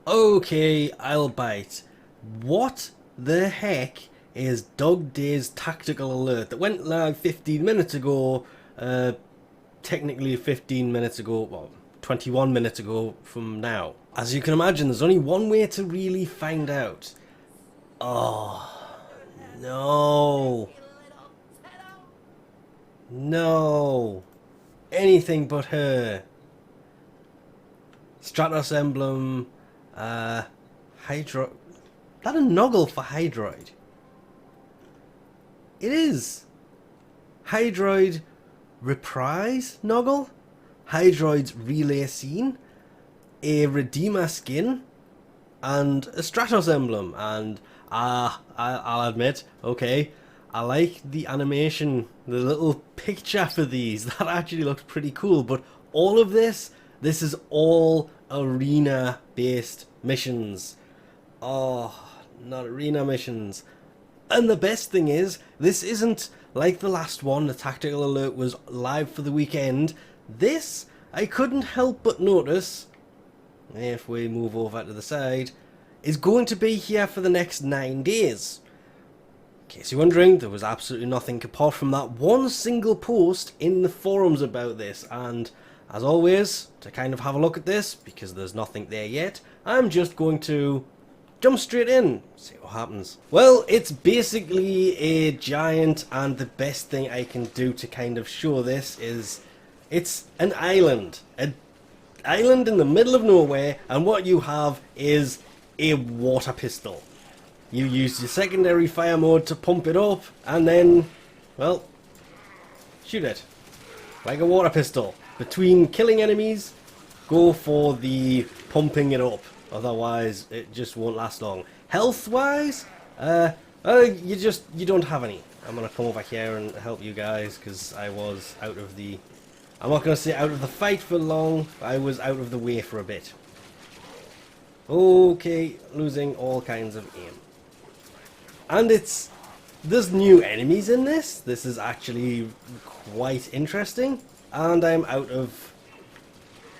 Okay, I'll bite. What the heck is Dog Day's tactical alert that went live 15 minutes ago? Technically 15 minutes ago, well, 21 minutes ago from now. As you can imagine, there's only one way to really find out. Oh, no. No. Anything but her. Stratos Emblem, Hydroid. That a Noggle for Hydroid? It is. Hydroid Reprise Noggle, Hydroid's Relay Scene, a Redeemer skin, and a Stratos emblem. And I'll admit, okay, I like the animation, the little picture for these. That actually looks pretty cool. But all of this is all arena-based missions. Oh, not arena missions. And the best thing is, this isn't like the last one, the tactical alert was live for the weekend. This, I couldn't help but notice, if we move over to the side, is going to be here for the next 9 days. In case you're wondering, there was absolutely nothing apart from that one single post in the forums about this. And as always, to kind of have a look at this, because there's nothing there yet, I'm just going to jump straight in, see what happens. Well, it's basically a giant, and the best thing I can do to kind of show this is it's an island in the middle of nowhere, and what you have is a water pistol. You use your secondary fire mode to pump it up, and then, well, shoot it like a water pistol. Between killing enemies, go for the pumping it up. Otherwise, it just won't last long. Health-wise, you don't have any. I'm gonna come over here and help you guys because I was out of the. I'm not gonna say out of the fight for long. I was out of the way for a bit. Okay, losing all kinds of aim. And there's new enemies in this. This is actually quite interesting. And I'm out of.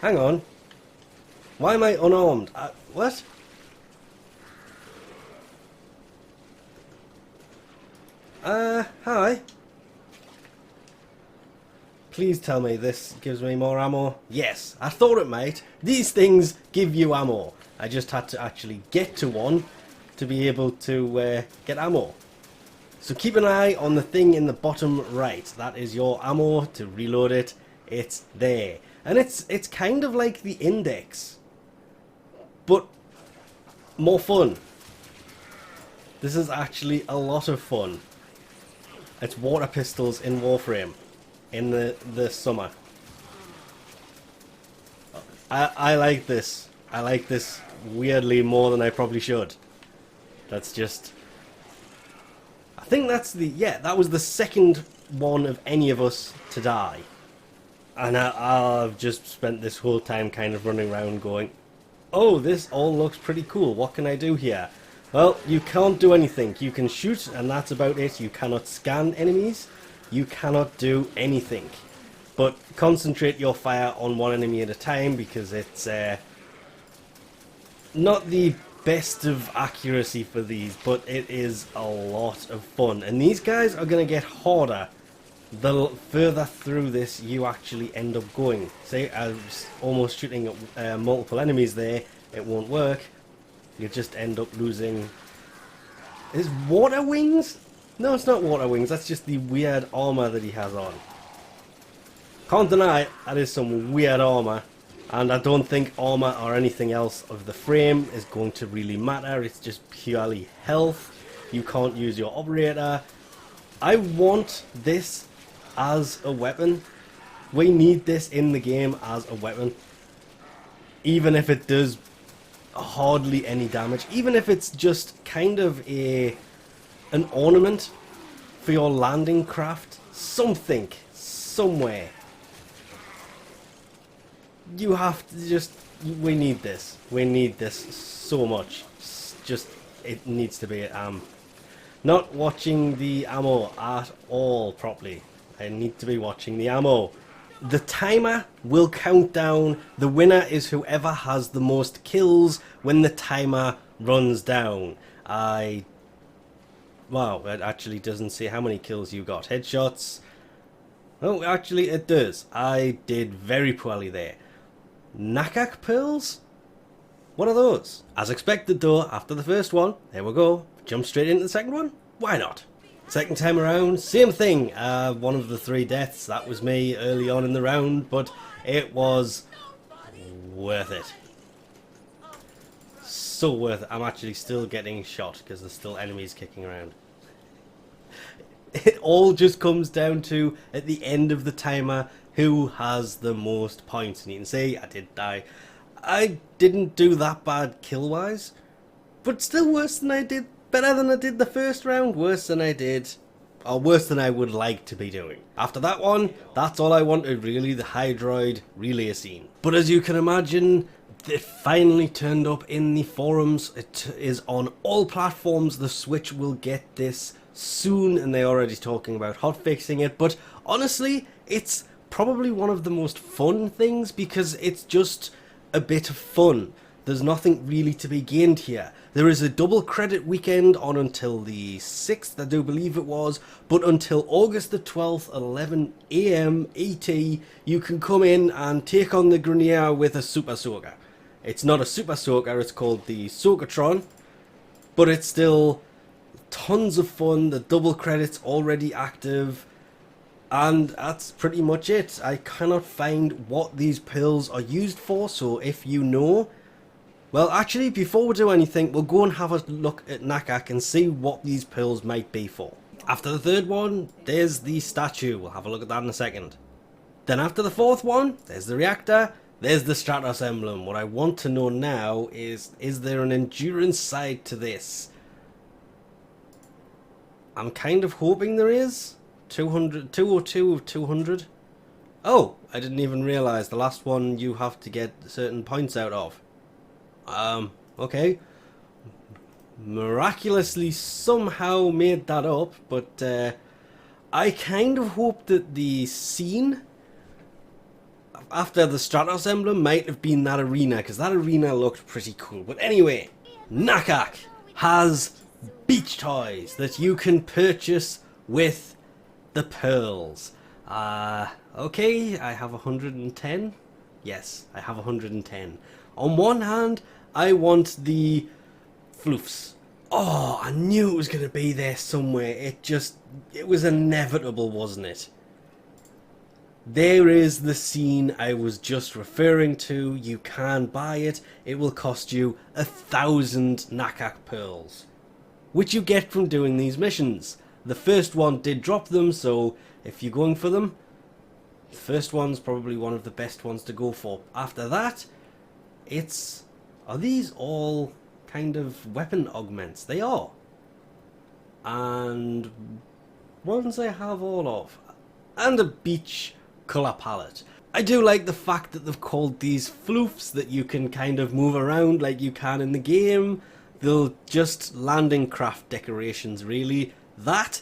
Hang on. Why am I unarmed? What? Hi. Please tell me this gives me more ammo. Yes, I thought it might. These things give you ammo. I just had to actually get to one to be able to get ammo. So keep an eye on the thing in the bottom right. That is your ammo to reload it. It's there. And it's kind of like the index, but more fun. This is actually a lot of fun. It's water pistols in Warframe in the summer. I like this. I like this weirdly more than I probably should. That's just. I think that's that was the second one of any of us to die. And I've just spent this whole time kind of running around going, oh, this all looks pretty cool. What can I do here? Well, you can't do anything. You can shoot, and that's about it. You cannot scan enemies. You cannot do anything. But concentrate your fire on one enemy at a time, because it's not the best of accuracy for these, but it is a lot of fun. And these guys are going to get harder the further through this you actually end up going. See, I was almost shooting at multiple enemies there. It won't work. You just end up losing. Is water wings? No, it's not water wings. That's just the weird armor that he has on. Can't deny it, that is some weird armor. And I don't think armor or anything else of the frame is going to really matter. It's just purely health. You can't use your operator. I want this as a weapon. We need this in the game as a weapon. Even if it does hardly any damage. Even if it's just kind of an ornament for your landing craft. Something. Somewhere. You have to just. We need this. We need this so much. Just. It needs to be. Not watching the ammo at all properly. I need to be watching the ammo. The timer will count down. The winner is whoever has the most kills when the timer runs down. Wow, it actually doesn't say how many kills you got. Headshots. Oh, actually it does. I did very poorly there. Nakak pearls? What are those? As expected though, after the first one, there we go. Jump straight into the second one? Why not? Second time around, same thing. One of the 3 deaths, that was me early on in the round, but it was worth it. So worth it. I'm actually still getting shot because there's still enemies kicking around. It all just comes down to, at the end of the timer, who has the most points. And you can see I did die. I didn't do that bad kill-wise, but still worse than I did, better than I did the first round, worse than I did, or worse than I would like to be doing. After that one, that's all I wanted really, the Hydroid relay scene. But as you can imagine, it finally turned up in the forums. It is on all platforms. The Switch will get this soon, and they're already talking about hotfixing it, but honestly, it's probably one of the most fun things because it's just a bit of fun. There's nothing really to be gained here. There is a double credit weekend on until the 6th, I do believe it was, but until August the 12th, 11 AM ET, you can come in and take on the Grenier with a Super Soaker. It's not a Super Soaker, it's called the Soaktron, but it's still tons of fun. The double credit's already active. And that's pretty much it. I cannot find what these pearls are used for, so if you know... Well, actually, before we do anything, we'll go and have a look at Nakak and see what these pearls might be for. After the third one, there's the statue. We'll have a look at that in a second. Then after the fourth one, there's the reactor, there's the Stratos emblem. What I want to know now is there an endurance side to this? I'm kind of hoping there is. 202 of 200. Oh, I didn't even realise the last one you have to get certain points out of. Okay. Miraculously somehow made that up, but I kind of hope that the scene after the Stratos emblem might have been that arena, because that arena looked pretty cool. But anyway, Nakak has beach toys that you can purchase with the pearls. Okay, I have 110. Yes, I have 110. On one hand, I want the Floofs. Oh, I knew it was going to be there somewhere. It was inevitable, wasn't it? There is the scene I was just referring to. You can buy it. It will cost you 1,000 Nakak pearls, which you get from doing these missions. The first one did drop them, so if you're going for them, the first one's probably one of the best ones to go for. After that, are these all kind of weapon augments? They are. And ones I have all of. And a beach colour palette. I do like the fact that they've called these floofs that you can kind of move around like you can in the game. They'll just landing craft decorations really. That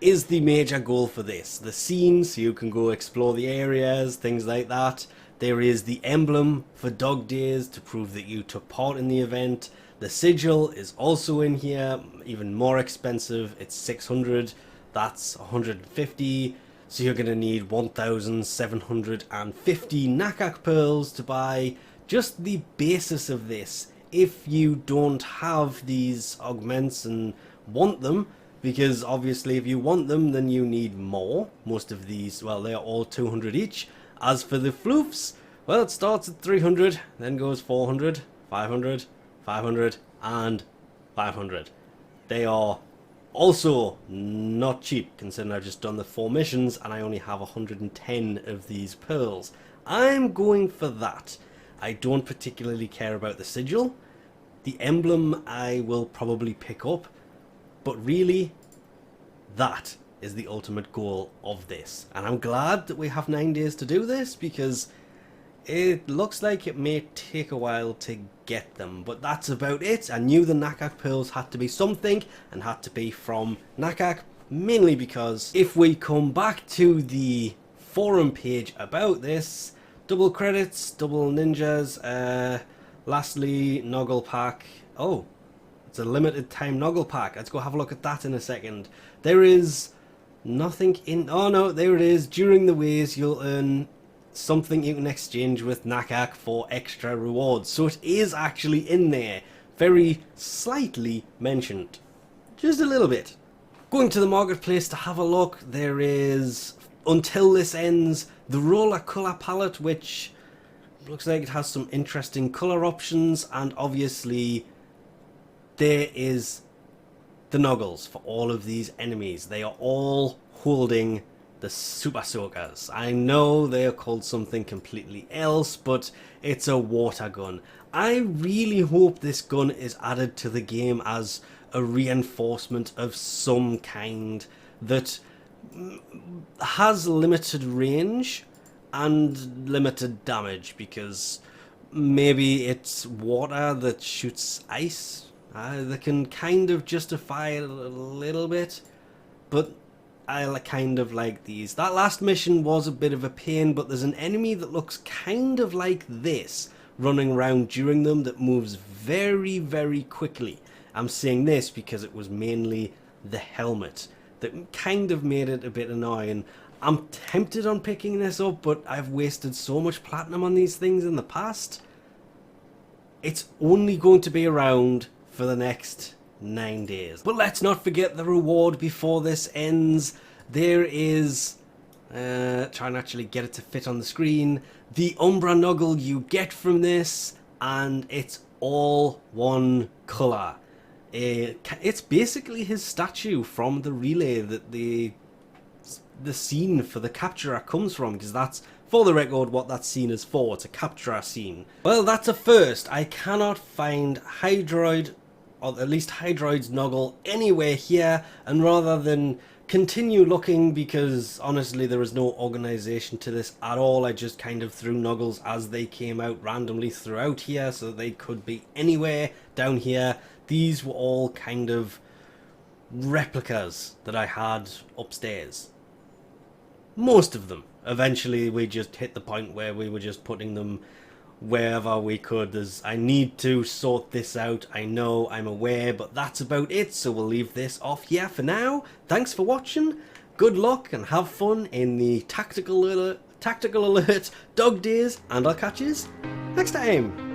is the major goal for this. The scene, so you can go explore the areas, things like that. There is the emblem for Dog Days to prove that you took part in the event. The sigil is also in here, even more expensive. It's 600, that's 150. So you're going to need 1,750 Nakak pearls to buy just the basis of this. If you don't have these augments and want them, because obviously if you want them then you need more. Most of these, well, they're all 200 each. As for the floofs, well, it starts at 300, then goes 400, 500, 500 and 500. They are also not cheap, considering I've just done the 4 missions and I only have 110 of these pearls. I'm going for that. I don't particularly care about the sigil. The emblem I will probably pick up, but really, that is the ultimate goal of this. And I'm glad that we have 9 days to do this, because it looks like it may take a while to get them. But that's about it. I knew the Nakak pearls had to be something, and had to be from Nakak, mainly because if we come back to the forum page about this, double credits, double ninjas, Lastly, Noggle pack. Oh, it's a limited time Noggle pack. Let's go have a look at that in a second. There is nothing in... Oh no, there it is. During the ways, you'll earn something you can exchange with Nakak for extra rewards. So it is actually in there. Very slightly mentioned. Just a little bit. Going to the marketplace to have a look, there is, until this ends, the roller colour palette, which looks like it has some interesting colour options, and obviously there is the Noggles for all of these enemies. They are all holding the Super Soakers. I know they are called something completely else, but it's a water gun. I really hope this gun is added to the game as a reinforcement of some kind that has limited range and limited damage, because maybe it's water that shoots ice. That can kind of justify it a little bit, but I kind of like these. That last mission was a bit of a pain, but there's an enemy that looks kind of like this running around during them that moves very, very quickly. I'm saying this because it was mainly the helmet that kind of made it a bit annoying. I'm tempted on picking this up, but I've wasted so much platinum on these things in the past. It's only going to be around for the next 9 days. But let's not forget the reward before this ends. There is, try and actually get it to fit on the screen, the Umbra Noggle you get from this, and it's all one colour. It's basically his statue from the relay that the scene for the Captura comes from, because that's, for the record, what that scene is for. It's a Captura scene. Well, that's a first. I cannot find Hydroid, or at least Hydroid's Noggle, anywhere here, and rather than continue looking, because honestly there is no organisation to this at all, I just kind of threw Noggles as they came out randomly throughout here, so they could be anywhere down here. These were all kind of replicas that I had upstairs. Most of them. Eventually we just hit the point where we were just putting them wherever we could. I need to sort this out, I know, I'm aware, but that's about it, so we'll leave this off here for now. Thanks for watching, good luck and have fun in the Tactical Alert Dog Days, and I'll catch you next time.